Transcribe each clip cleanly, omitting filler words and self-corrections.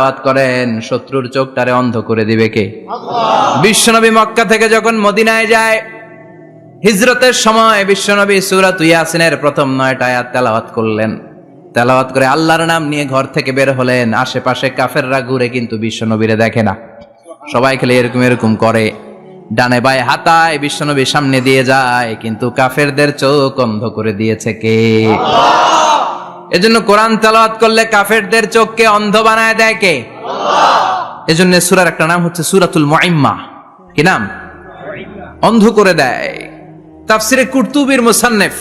তেলাওয়াত করেন, শত্রুর চোখটারে অন্ধ করে দিবে কে? আল্লাহ। বিশ্বনবী মক্কা থেকে যখন মদিনায় যায়, হিজরতের সময় বিশ্বনবী সূরা ইয়াসিনের প্রথম 9টা আয়াত তেলাওয়াত করলেন। তেলাওয়াত করে আল্লাহর নাম নিয়ে ঘর থেকে বের হলেন। আশেপাশে কাফেররা ঘুরে কিন্তু বিশ্বনবীরে দেখে না, সবাই খেলে এরকম এরকম করে, ডানে বায়ে হাতায় বিশ্বনবী সামনে দিয়ে যায়, কিন্তু কাফেরদের চোখ অন্ধ করে দিয়েছে কে? আল্লাহ। এজন্য কোরআন তেলাওয়াত করলে কাফেরদের চোখকে অন্ধ বানায় দেয় কে? আল্লাহ। এজন্য সূরার একটা নাম হচ্ছে সূরাতুল মুআম্মা। কি নাম? অন্ধ করে দেয়। তাফসিরে কুরতুবির মুসান্নিফ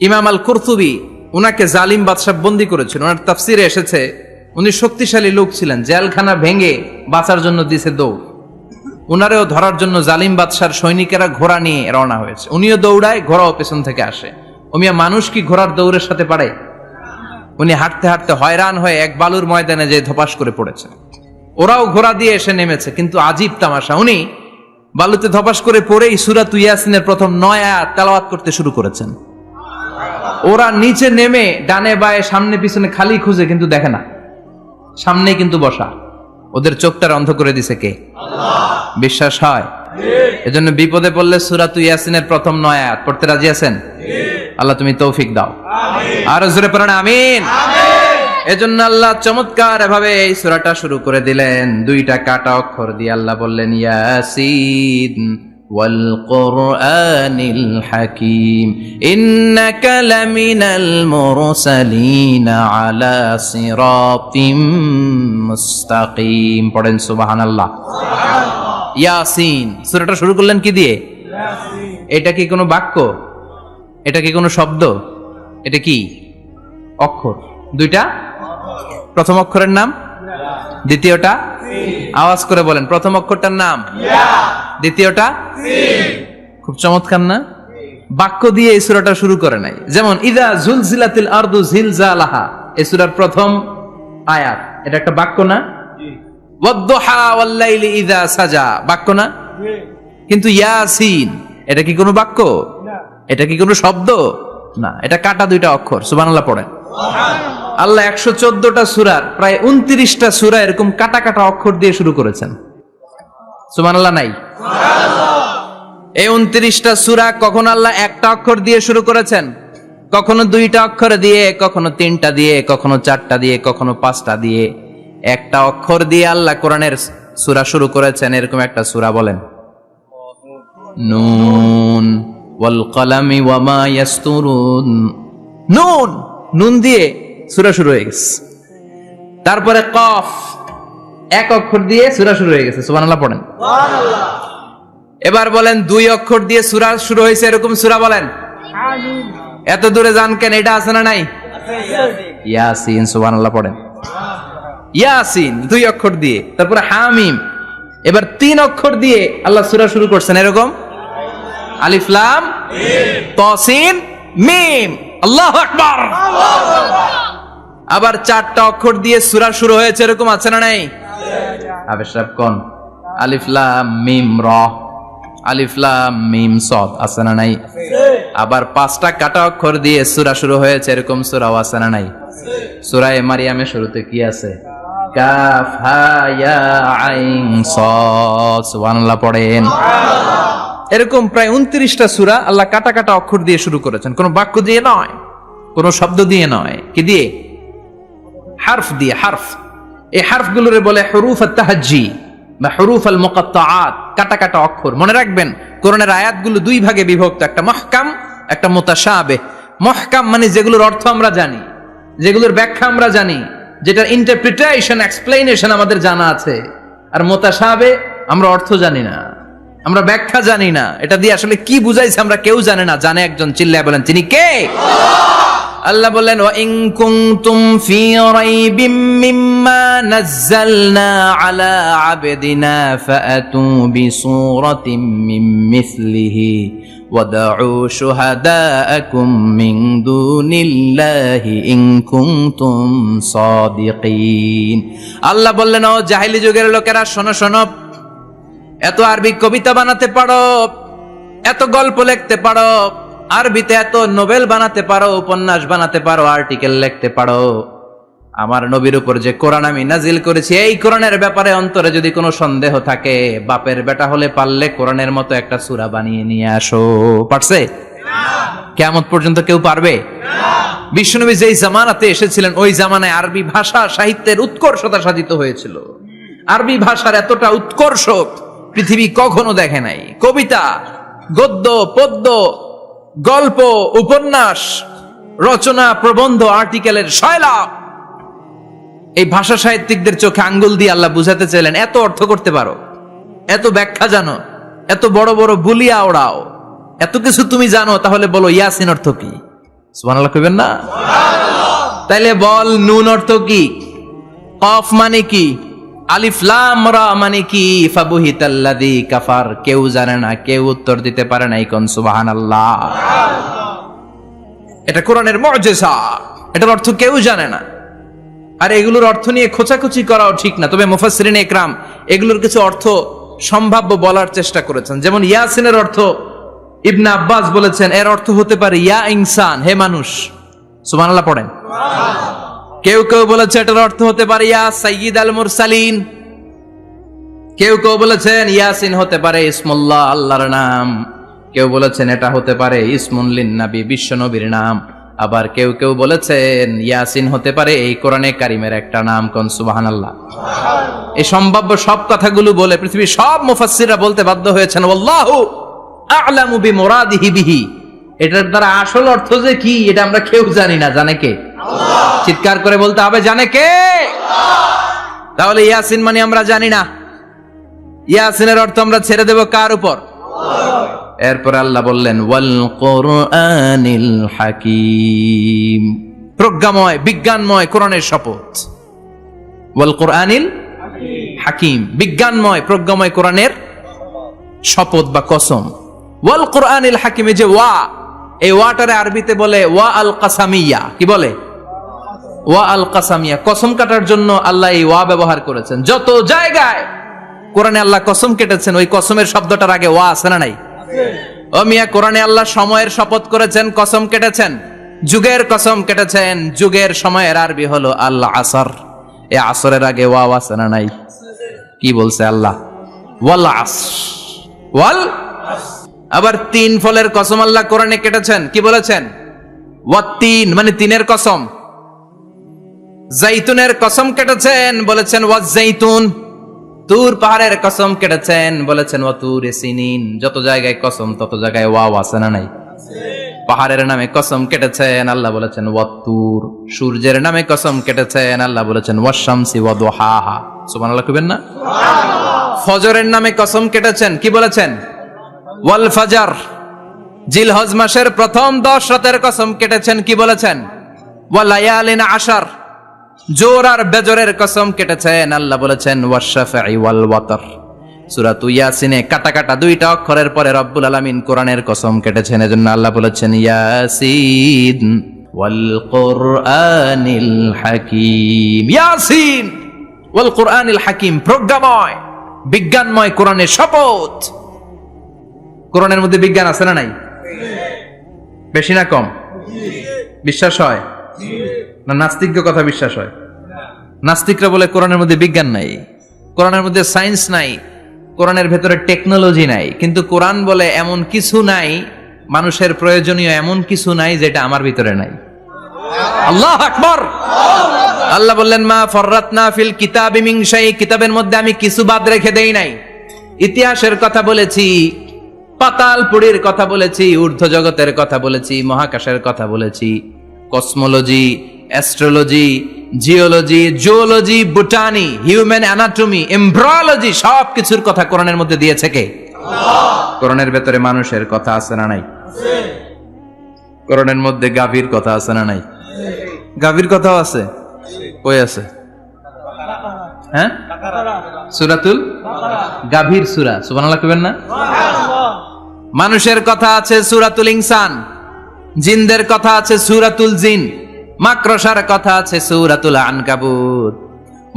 ইমাম আল কুরতুবি, উনাকে জালিম বাদশা বন্দী করেছিল। ওনার তাফসিরে এসেছে উনি শক্তিশালী লোক ছিলেন, জেলখানা ভেঙে বাঁচার জন্য দিছে দৌড়। উনারেও ধরার জন্য জালিম বাদশার সৈনিকেরা ঘোড়া নিয়ে রওনা হয়েছে, উনিও দৌড়ায়, ঘোড়াও পেছন থেকে আসে। ওমিয়া মানুষ কি ঘোড়ার দৌড়ের সাথে পারে? উনি হাঁটতে হাঁটতে হয়রান হয়ে এক বালুর ময়দানে যে ধপাস করে পড়েছে। ওরাও ঘোড়া দিয়ে এসে নেমেছে, কিন্তু আজীব তামাশা, উনি বালুতে ধপাস করে পড়েই সূরা ইয়াসিনের প্রথম 9 আয়াত তেলাওয়াত করতে শুরু করেছেন। ওরা নিচে নেমে ডানে বায়ে সামনে পিছনে খালি খুঁজে, কিন্তু দেখে না, সামনে কিন্তু বসা। ওদের চোখটার অন্ধ করে দিছে কে? আল্লাহ। বিশ্বাস হয়? এজন্য বিপদে পড়লে সূরা ইয়াসিনের প্রথম 9 আয়াত পড়তে রাজি আছেন? আল্লাহ তুমি তৌফিক দাও, আমিন। আর জোরে পড়েন আমিন, আমিন। এজন্য আল্লাহ চমৎকার এভাবে এই সূরাটা শুরু করে দিলেন। 2টা কাটা অক্ষর দিয়ে আল্লাহ বললেন ইয়াসিন ওয়াল কুরআনিল হাকীম ইন্নাকা লামিনাল মুরসালিন আলা সিরাতিম মুস্তাকিম। পড়েন সুবহানাল্লাহ, সুবহানাল্লাহ। ইয়াসিন সূরাটা শুরু করলেন কি দিয়ে? ইয়াসিন। এটা কি কোনো বাক্য? এটা কি কোনো শব্দ? এটা কি অক্ষর? 2টা। প্রথম অক্ষরের নাম, দ্বিতীয়টা আওয়াজ করে বলেন, প্রথম অক্ষরটার নাম ইয়া, দ্বিতীয়টা সিন। খুব চমৎকার না? বাক্য দিয়ে এই সূরাটা শুরু করে নাই। যেমন ইযা জুলজিলাতিল আরদু জিলজালাহা, এই সূরার প্রথম আয়াত, এটা একটা বাক্য না? জি। ওয়াদ-দুহা ওয়াল-লাইলি ইযা সাজা, বাক্য না? জি। কিন্তু ইয়াসিন এটা কি কোনো বাক্য? না। এটা কি কোনো শব্দ? না, এটা কাটা 2টা অক্ষর। সুবহানাল্লাহ পড়েন। সুবহানাল্লাহ। আল্লাহ 114টা সূরার প্রায় 29টা সূরা এরকম কাটা কাটা অক্ষর দিয়ে শুরু করেছেন। সুবহানাল্লাহ নাই? সুবহানাল্লাহ। এই 29টা সূরা কখনো আল্লাহ একটা অক্ষর দিয়ে শুরু করেছেন, কখনো 2টা অক্ষর দিয়ে, কখনো 3টা দিয়ে, কখনো 4টা দিয়ে, কখনো 5টা দিয়ে। একটা অক্ষর দিয়ে আল্লাহ কোরআনের সূরা শুরু করেছেন। এরকম একটা সূরা বলেন, নুন ওয়াল কলামি ওয়া মা ইয়াসতুরুন। নুন, নুন দিয়ে সূরা শুরু হয়ে গেছে। তারপরে কফ, এক অক্ষর দিয়ে সূরা শুরু হয়ে গেছে। সুবহানাল্লাহ পড়েন। সুবহানাল্লাহ। এবার বলেন 2 অক্ষর দিয়ে সূরা শুরু হয়েছে এরকম সূরা বলেন। আমিন। এত দূরে যান কেন? এটা আছে না নাই? আছে। ইয়াসিন। সুবহানাল্লাহ পড়েন। ইয়াসিন 2 অক্ষর দিয়ে। তারপরে হামিম। এবার 3 অক্ষর দিয়ে আল্লাহ সূরা শুরু করছেন এরকম, আলিফ লাম মিম তাসিন মিম। আল্লাহু আকবার। আল্লাহু আকবার। আবার 4টা অক্ষর দিয়ে সূরা শুরু হয়েছে এরকম আছে না নাই? আবেশরাব কোন? আলিফ লাম মিম র, আলিফ লাম মিম সাদ, আছে না নাই? আবার 5টা কাটা অক্ষর দিয়ে সূরা শুরু হয়েছে এরকম সূরাও আছে না নাই? সূরা মারিয়ামের শুরুতে কি আছে? কাফ হা ইয়া আইন সাদ। সুবহানাল্লাহ পড়েন। এরকম প্রায় 29টা সূরা আল্লাহ কাটা কাটা অক্ষর দিয়ে শুরু করেছেন, কোনো বাক্য দিয়ে নয়, কোনো শব্দ দিয়ে নয়। কি দিয়ে? হারফ দিয়ে। হারফ, এই হারফগুলোরে বলে হুরুফ আত-তাহাজ্জি বা হুরুফ আল-মুকাত্তাআত, কাটা কাটা অক্ষর। মনে রাখবেন কোরআনের আয়াতগুলো 2 ভাগে বিভক্ত, একটা মুহকাম, একটা মুতাশাবিহ। মুহকাম মানে যেগুলোর অর্থ আমরা জানি, যেগুলোর ব্যাখ্যা আমরা জানি, যেটার ইন্টারপ্রিটেশন, এক্সপ্লেনেশন আমাদের জানা আছে। আর মুতাশাবিহ আমরা অর্থ জানি না, আমরা ব্যাখ্যা জানি না, এটা দিয়ে আসলে কি বুঝাইছে আমরা কেউ জানে না। জানে একজন, চিল্লায় বলেন তিনি কে? আল্লাহ বললেন ওয়া ইন কুনতুম ফি রাইবিম মিম্মা নাযালনা আলা আবদিনা ফাআতু বিসূরাতিম মিন মিসলিহি ওয়াদউ শুহাদাআকুম মিন দুনিল্লাহি ইন কুনতুম সাদিকিন। আল্লাহ বললেন ও জাহেলি যুগের লোকেরা, শোনো শোনো, এত আরবি কবিতা বানাতে পারো, এত গল্প লিখতে পারো, আরবিতে এত নোবেল বানাতে পারো, উপন্যাস বানাতে পারো, আর্টিকেল লিখতে পারো, আমার নবীর উপর যে কোরআন আমি নাজিল করেছি, এই কোরআনের ব্যাপারে অন্তরে যদি কোনো সন্দেহ থাকে, বাপের বেটা হলে পারলে কোরআনের মতো একটা সূরা বানিয়ে নিয়ে আসো। পারছে? কিয়ামত পর্যন্ত কেউ পারবে? বিশ্বনবী যেই জামানাতে এসেছিলেন, ওই জামানায় আরবি ভাষা সাহিত্যের উৎকর্ষতা সাধিত হয়েছিল। আরবি ভাষার এতটা উৎকর্ষ পৃথিবী কখনো দেখে নাই। কবিতা, গদ্য, পদ্য, গল্প, উপন্যাস, রচনা, প্রবন্ধ, আর্টিকেলের শয়লাভ। এই ভাষা সাহিত্যিকদের চোখে আঙ্গুল দিয়ে আল্লাহ বুঝাতে চাইলেন, এত অর্থ করতে পারো, এত ব্যাখ্যা জানো, এত বড় বড় বুলিয়া ওড়াও, এত কিছু তুমি জানো, তাহলে বলো ইয়াসিন অর্থ কি? সুবহানাল্লাহ কইবেন না? তাইলে বল, নুন অর্থ কি? কফ মানে কি? আলিফ লাম রা মানে কি? ফাবুহিতাল্লাযী কাফার। কেউ জানে না, কেউ উত্তর দিতে পারে না। কোন সুবহানাল্লাহ। এটা কোরআনের মুআজিজা, এটার অর্থ কেউ জানে না। আর এগুলোর অর্থ নিয়ে খোঁচাখুচি করাও ঠিক না। তবে মুফাসসিরিনে ইকরাম এগুলোর কিছু অর্থ সম্ভাব্য বলার চেষ্টা করেছেন। যেমন ইয়াসিনের অর্থ ইবনে আব্বাস বলেছেন, এর অর্থ হতে পারে ইয়া ইনসান, হে মানুষ। সুবহানাল্লাহ পড়েন। কেউ কেউ বলেছে এটার অর্থ হতে পারে ইয়া সাইয়্যিদ আল মুরসালিন। কেউ কেউ বলেছেন ইয়াসিন হতে পারে ইসমুল্লাহ, আল্লাহর নাম। কেউ বলেছেন এটা হতে পারে ইসমুন লিন নবী, বিশ্ব নবীর নাম। আবার কেউ কেউ বলেছেন ইয়াসিন হতে পারে এই কোরআনে কারিমের একটা নাম। কোন সুবহানাল্লাহ। এই সম্ভাব্য সব কথাগুলো বলে পৃথিবীর সব মুফাসসিররা বলতে বাধ্য হয়েছেন আল্লাহু আ'লামু বিমুরাদিহি বিহি। এটার দ্বারা আসল অর্থ যে কি, এটা আমরা কেউ জানি না। জানে কে? আল্লাহ। চিৎকার করে বলতে হবে, জানে কে? আল্লাহ। তাহলে ইয়াসিন মানে আমরা জানি না। ইয়াসিনের অর্থ আমরা ছেড়ে দেব কার উপর? আল্লাহ। এরপর আল্লাহ বললেন ওয়াল কোরআনিল হাকিম, প্রজ্ঞাময়, বিজ্ঞানময় কোরআনের শপথ। ওয়াল কোরআনিল হাকিম, বিজ্ঞানময়, প্রজ্ঞাময় কোরআনের শপথ বা কসম। ওয়াল কোরআনিল হাকিম, যে ওয়া, এই ওয়াটারে আরবিতে বলে ওয়া আল কাসামিয়া। কি বলে? ওয়া আল কাসামিয়া। কসম কাটার জন্য আল্লাহ এই ওয়া ব্যবহার করেছেন। যত জায়গায় কোরআনে আল্লাহ কসম কেটেছেন, ওই কসমের শব্দটার আগে ওয়া আছে না নাই? ও মিয়া, কোরআনে আল্লাহ সময়ের শপথ করেছেন, কসম কেটেছেন, যুগের কসম কেটেছেন। যুগের সময়ের আরবি হলো আল আসর। এই আসরের আগে ওয়া আছে না নাই? কি বলছে আল্লাহ? ওয়াল আসর, ওয়াল। আবার তিন ফলের কসম আল্লাহ কোরআনে কেটেছেন। কি বলেছেন? ওয়াত্তিন, মানে তিনের কসম। জাইতুনের কসম কেটেছেন, বলেছেন ওয়াজ্জাইতুন। তুর পাহাড়ের কসম কেটেছেন, বলেছেন ওয়াতুরে সিনিন। যত জায়গায় কসম, তত জায়গায় ওয়াও আছে না নাই? পাহাড়ের নামে কসম কেটেছেন, আল্লাহ বলেছেন ওয়াতুর। সূর্যের নামে কসম কেটেছেন, আল্লাহ বলেছেন ওয়াশ-শামসি ওয়া দুহাহা। সুবহানাল্লাহ কইবেন না? ফজরের নামে কসম কেটেছেন। কি বলেছেন? ওয়াল ফাজর। জিলহজ মাসের প্রথম 10 রাতের কসম কেটেছেন। কি বলেছেন? ওয়া লায়ালিন আশর। জোর আর বেজরের কসম কেটেছেন, আল্লাহ বলেছেন ওয়াশ-শাফঈ ওয়াল ওয়াতর। সূরা ইয়াসিনে কাটা কাটা দুইটা অক্ষরের পরে রব্বুল আলামিন কোরআনের কসম কেটেছেন। এজন্য আল্লাহ বলেছেন ইয়াসিন ওয়াল কোরআনিল হাকিম। ইয়াসিন ওয়াল কোরআনিল হাকিম, প্রজ্ঞাময়, বিজ্ঞানময় কোরআনের শপথ। কোরআনের মধ্যে বিজ্ঞান আছে না নাই? বেশি না কম? বিশ্বাস হয় না নাস্তিকদের কথা বিশ্বাস হয়? নাস্তিকরা বলে কোরআনের মধ্যে বিজ্ঞান নাই, কোরআনের মধ্যে সায়েন্স নাই, কোরআনের ভেতরে টেকনোলজি নাই। কিন্তু কোরআন বলে এমন কিছু নাই, মানুষের প্রয়োজনীয় এমন কিছু নাই যেটা আমার ভিতরে নাই। আল্লাহু আকবার। আল্লাহ বললেন মা ফররাতনা ফিল কিতাবি মিন শাই, কিতাবের মধ্যে আমি কিছু বাদ রেখে দেই নাই। ইতিহাসের কথা বলেছি, পাতালপুরীর কথা বলেছি, ঊর্ধ্ব জগতের কথা বলেছি, মহাকাশের কথা বলেছি, cosmology, astrology, geology, zoology, botany, human anatomy, embryology, সব কিছুর কথা কোরআনের মধ্যে দিয়েছে কে? আল্লাহ। কোরআনের ভেতরে মানুষের কথা আছে না নাই? আছে। কোরআনের মধ্যে গাভীর কথা আছে না নাই? গাভীর কথাও আছে। কই আছে? হ্যাঁ, সূরাতুল গাভীর সূরা। সুবহানাল্লাহ কইবেন না? সুবহানাল্লাহ। মানুষের কথা আছে সূরাতুল ইনসান, জিনদের কথা আছে সূরাতুল জিন, মাকড়সার কথা আছে সূরাতুল আনকাবুত,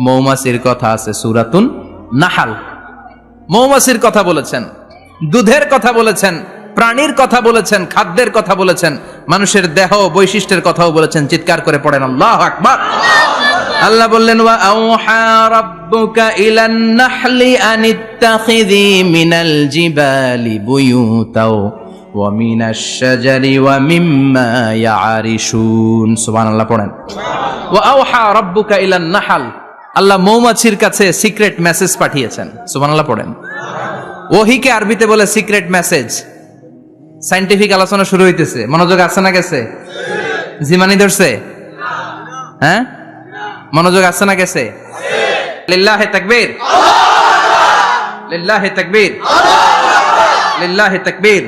মৌমাছির কথা আছে সূরাতুন নাহাল। মৌমাছির কথা বলেছেন, দুধের কথা বলেছেন, প্রাণীর কথা বলেছেন, খাদ্যের কথা বলেছেন, মানুষের দেহ বৈশিষ্ট্যের কথাও বলেছেন। চিৎকার করে পড়েন আল্লাহু আকবার। আল্লাহ বললেন ওয়া আওহা রাব্বুকা ইলান নাহলি আনিত্তাখিযি মিনাল জিবালি বুয়ুতাও ওয়া মিনাশ শাজারি ওয়া মিম্মা ইয়ারিশুন। সুবহানাল্লাহ পড়েন। ওয়া আওহা রাব্বুকা ইলান নাহল, আল্লাহ মৌমাছির কাছে সিক্রেট মেসেজ পাঠিয়েছেন। সুবহানাল্লাহ পড়েন। ওহীকে আরবিতে বলে সিক্রেট মেসেজ। সায়েন্টিফিক আলোচনা শুরু হইতেছে, মনোযোগ আছে না গেছে? জিমানি ধরছে? হ্যাঁ, মনোযোগ আছে না গেছে? লিল্লাহি তাকবীর, লিল্লাহি তাকবীর, লিল্লাহি তাকবীর।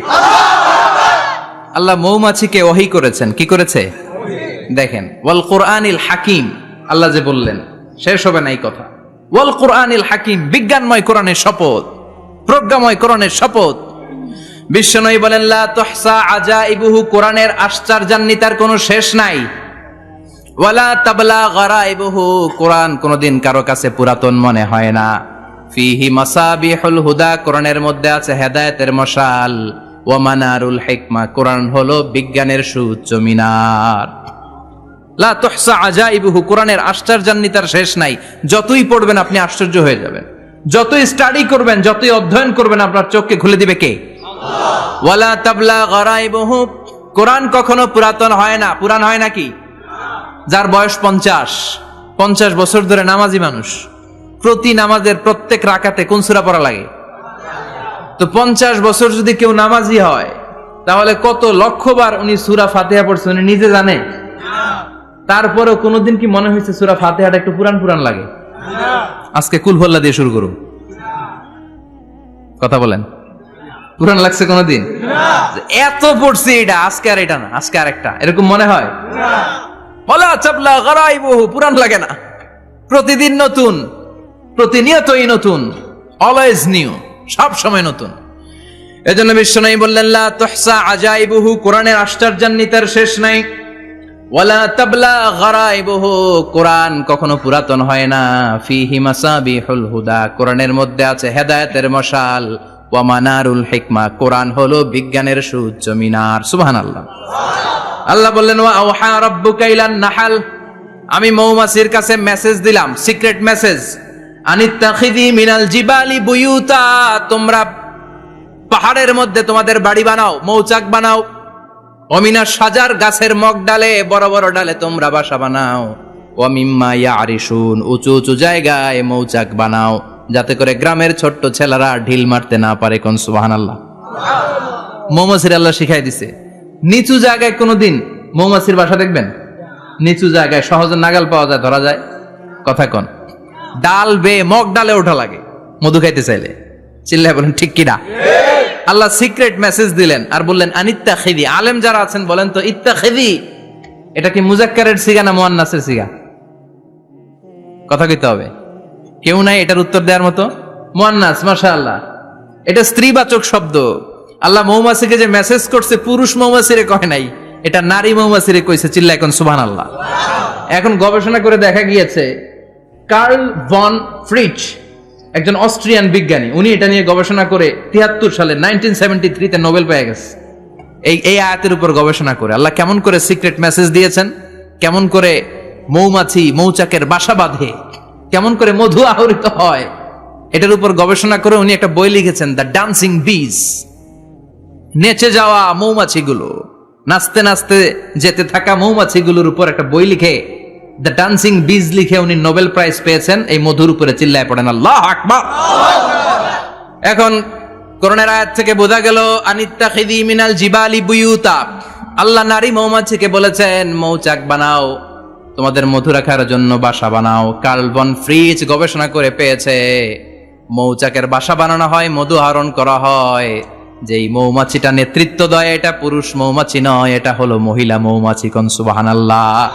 আল্লাহ মৌমাছিকে ওহী করেছেন। কি করেছে? দেখেন, ওয়াল কুরআনিল হাকিম, আল্লাহ যে বললেন শেষ হবে না এই কথা। ওয়াল কুরআনিল হাকিম, বিজ্ঞানময় কোরআনের শপথ, প্রজ্ঞাময় কোরআনের শপথ। বিশ্বনবী বলেন লা তুহসা আজাইবুহু, কোরআনের আশ্চর্যান্বিতার কোনো শেষ নাই। ওয়ালা তাবলা গারাইবুহু, কোরআন কোনদিন কারো কাছে পুরাতন মনে হয় না। ফিহি মাসাবিহুল হুদা, কোরআনের মধ্যে আছে হেদায়েতের মশাল। ওয়া মানারুল হিকমা, কোরআন হলো বিজ্ঞানের সুউচ্চ মিনার। লা তুহসা আজাইবুহু, কোরআনের আশ্চর্যান্বিতার শেষ নাই। যতই পড়বেন আপনি আশ্চর্য হয়ে যাবেন, যতই স্টাডি করবেন, যতই অধ্যয়ন করবেন, আপনার চোখকে খুলে দিবে কে? আল্লাহ। ওয়ালা তাবলা গারাইবুহু, কোরআন কখনো পুরাতন হয় না। পুরান হয় নাকি? যার বয়স 50 বছর ধরে নামাজি মানুষ, প্রতি নামাজের প্রত্যেক রাকাতে কোন সূরা পড়া লাগে? তো 50 বছর যদি কেউ নামাজি হয়, তাহলে কত লক্ষবার উনি সূরা ফাতিহা পড়ছে উনি নিজে জানে? তারপরেও কোনোদিন কি মনে হয়েছে সূরা ফাতিহাটা একটু পুরান পুরান লাগে? আজকে কুল হল্লা দিয়ে শুরু করুন, কথা বলেন। পুরান লাগছে কোনোদিন? এত পড়ছি এটা, আজকে আর এটা না, আজকে আর একটা, এরকম মনে হয়? ওয়ালা তাবলা গারাইবুহু, পুরান লাগে না। প্রতিদিন নতুন, প্রতিনিয়তই নতুন, অলওয়েজ নিউ, সব সময় নতুন। এজন্য বিশ্বনবী বললেন লা তুহসা আজাইবুহু, কোরআনের আশ্চর্যান্বিতার শেষ নাই। ওয়ালা তাবলা গারাইবুহু, কোরআন কখনো পুরাতন হয় না। ফিহি মাসাবিহুল হুদা, কোরআনের মধ্যে আছে হেদায়েতের মশাল। ওয়া মানারুল হিকমা, কোরআন হলো বিজ্ঞানের সুউচ্চ মিনার। সুবহানাল্লাহ। আল্লাহ বললেন ওয়া আওহা রাব্বুকা ইলান নাহল, আমি মৌমাছির কাছে মেসেজ দিলাম, সিক্রেট মেসেজ। আনিত্তাখিযি মিনাল জিবালি বুয়ুতা, তোমরা পাহাড়ের মধ্যে তোমাদের বাড়ি বানাও, মৌচাক বানাও। ওমিনা শাজার, গাছের মগ ডালে, বড় বড় ডালে তোমরা বাসা বানাও। ওয়া মিম্মা ইয়ারিশুন, উঁচু উঁচু জায়গায় মৌচাক বানাও, যাতে করে গ্রামের ছোট্ট ছেলেরা ঢিল মারতে না পারে। কোন সুবহানাল্লাহ। মৌমাছির আল্লাহ শিখাই দিছে। নিচু জায়গায় কোনোদিন মৌমাছির বাসা দেখবেন? নিচু জায়গায় সহজে নাগাল পাওয়া যায়, ধরা যায়। কথা কন। ডাল বেয়ে মগ ডালে ওঠা লাগে মধু খাইতে চাইলে। চিল্লায় বলেন ঠিক কিনা? আল্লাহ সিক্রেট মেসেজ দিলেন আর বললেন আনিত্তাখিযি। আলেম যারা আছেন বলেন তো, ইত্তাখিযি এটা কি মুজাক্কারের সিগা না মুয়ান্নাসের সিগা? কথা কইতে হবে। কেউ নাই এটার উত্তর দেওয়ার মতো? মুয়ান্নাস, মাশাআল্লাহ। এটা স্ত্রীবাচক শব্দ। আল্লাহ মৌমাছিকে যে মেসেজ করছে, পুরুষ মৌমাছিরে কয় নাই, এটা নারী মৌমাছিরে কইছে। চিল্লা এখন সুবহানাল্লাহ। এখন গবেষণা করে দেখা গিয়েছে, কার্ল ভন ফ্রিচ, একজন অস্ট্রিয়ান বিজ্ঞানী, উনি এটা নিয়ে গবেষণা করে 73 সালে 1973 তে নোবেল পেয়ে গেছে। এই আয়াতের উপর গবেষণা করে আল্লাহ কেমন করে সিক্রেট মেসেজ দিয়েছেন, কেমন করে মৌমাছি মৌচাকের বাসা বাঁধে, কেমন করে মধু আহরিত হয়, এটার উপর গবেষণা করে উনি একটা বই লিখেছেন, দ্য ডান্সিং বিজ। নেচে যাওয়া মৌমাছিগুলো, নাচতে নাচতে যেতে থাকা মৌমাছিগুলোর উপর একটা বই লিখে, দ্য ডান্সিং বিজ লিখে উনি নোবেল প্রাইজ পেয়েছেন এই মধুর উপরে। চিল্লায় পড়েন আল্লাহু আকবার। এখন কোরআনের আয়াত থেকে বোঝা গেল আনিত্তাখিযি মিনাল জিবালি বুয়ুতা, আল্লাহ নারী মৌমাছিকে বলেছেন মৌচাক বানাও, তোমাদের মধু রাখার জন্য বাসা বানাও। কার্ল ভন ফ্রিচ গবেষণা করে পেয়েছে, মৌচাকের বাসা বানানো হয়, মধু আহরণ করা হয়, যেই মৌমাছিটা নেতৃত্ব দেয় এটা পুরুষ মৌমাছি নয়, এটা হলো মহিলা মৌমাছি। কোন সুবহানাল্লাহ।